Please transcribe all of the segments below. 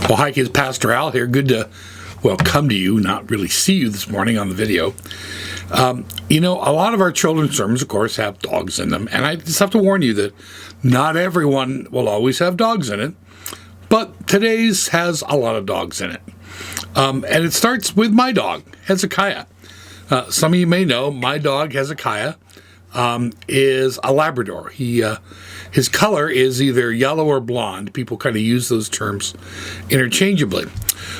Well, hi kids, Pastor Al here. Good to, well, come to you, not really see you this morning on the video. You know, a lot of our children's sermons, of course, have dogs in them. And I just have to warn you that not everyone will always have dogs in it. But today's has a lot of dogs in it. And it starts with my dog, Hezekiah. Some of you may know my dog, Hezekiah, is a Labrador. His color is either yellow or blonde. People kind of use those terms interchangeably.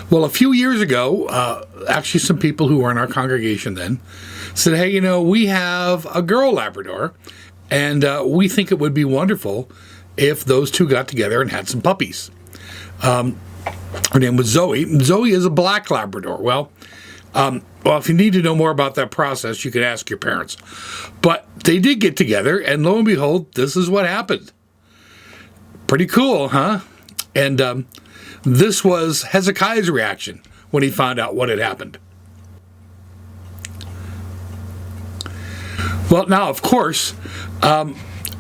Well, a few years ago, actually some people who were in our congregation then said, hey, you know, we have a girl Labrador, and we think it would be wonderful if those two got together and had some puppies. Her name was Zoe. Zoe is a black Labrador. Well, if you need to know more about that process, you can ask your parents. But they did get together, and lo and behold, this is what happened. Pretty cool, huh? And this was Hezekiah's reaction when he found out what had happened. Well, now, of course,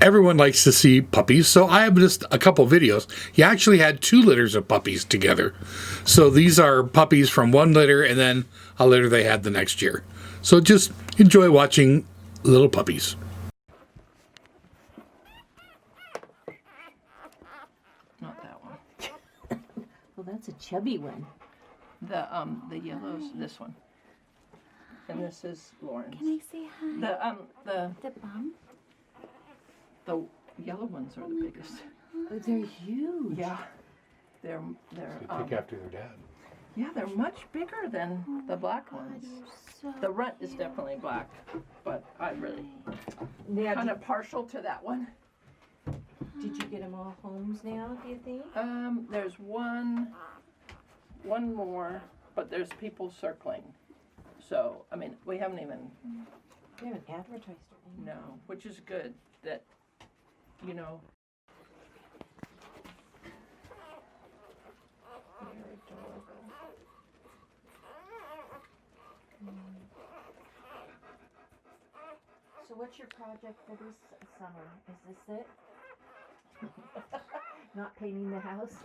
everyone likes to see puppies, so I have just a couple videos. He actually had 2 litters of puppies together. So these are puppies from one litter and then a litter they had the next year. So just enjoy watching little puppies. Not that one. Well, that's a chubby one. The yellow's this one. And this is Lauren's. Can I say hi? The bum? the yellow ones are the biggest. Oh, they're huge. Yeah. They're After their dad. yeah, they're much bigger than the black ones. So The runt is definitely black, but I really now, kind of partial to that one. did you get them all homes now, do you think? There's one more, but there's people circling. So, I mean, we haven't even, They haven't advertised or anything. no, which is good that, you know. They're adorable. So what's your project for this summer? Is this it? Not painting the house?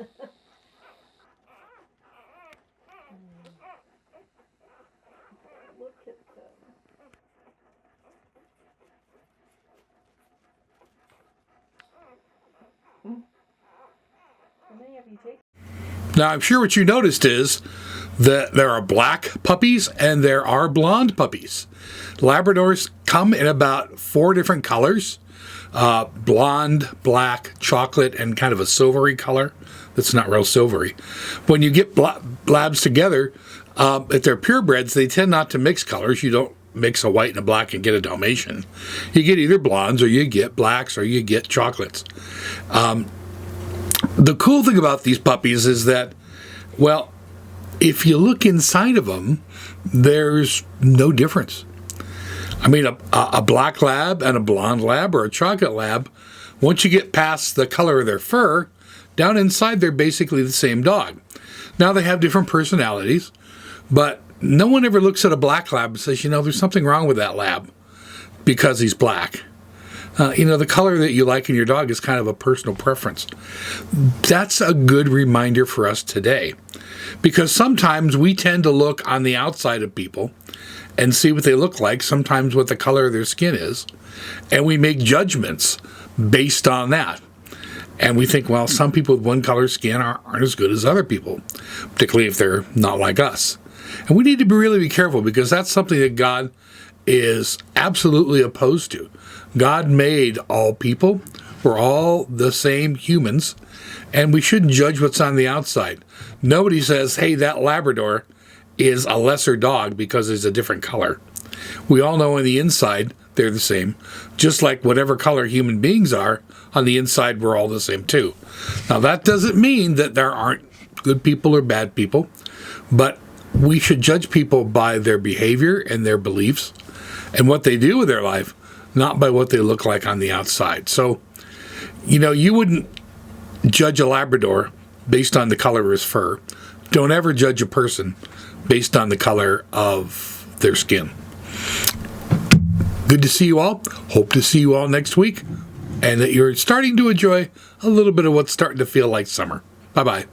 Look at them. How many have you taken? Now, I'm sure what you noticed is that there are black puppies and there are blonde puppies. Labradors come in about 4 different colors. Blonde, black, chocolate, and kind of a silvery color that's not real silvery. When you get labs together, if they're purebreds, they tend not to mix colors. You don't mix a white and a black and get a Dalmatian. You get either blondes or you get blacks or you get chocolates. The cool thing about these puppies is that, well, if you look inside of them, there's no difference. I mean, a black lab and a blonde lab or a chocolate lab, once you get past the color of their fur, down inside they're basically the same dog. Now they have different personalities, but no one ever looks at a black lab and says, you know, there's something wrong with that lab because he's black. You know, the color that you like in your dog is kind of a personal preference. That's a good reminder for us today, because sometimes we tend to look on the outside of people and see what they look like, sometimes what the color of their skin is, and we make judgments based on that. And we think, well, some people with one color skin aren't as good as other people, particularly if they're not like us. And we need to really be careful, because that's something that God is absolutely opposed to. God made all people. We're all the same humans, and we shouldn't judge what's on the outside. Nobody says, hey, that Labrador is a lesser dog because it's a different color. We all know on the inside they're the same. Just like whatever color human beings are, on the inside we're all the same too. Now that doesn't mean that there aren't good people or bad people, but we should judge people by their behavior and their beliefs and what they do with their life, not by what they look like on the outside. So, you know, you wouldn't judge a Labrador based on the color of his fur. Don't ever judge a person based on the color of their skin. Good to see you all. Hope to see you all next week, and that you're starting to enjoy a little bit of what's starting to feel like summer. Bye-bye.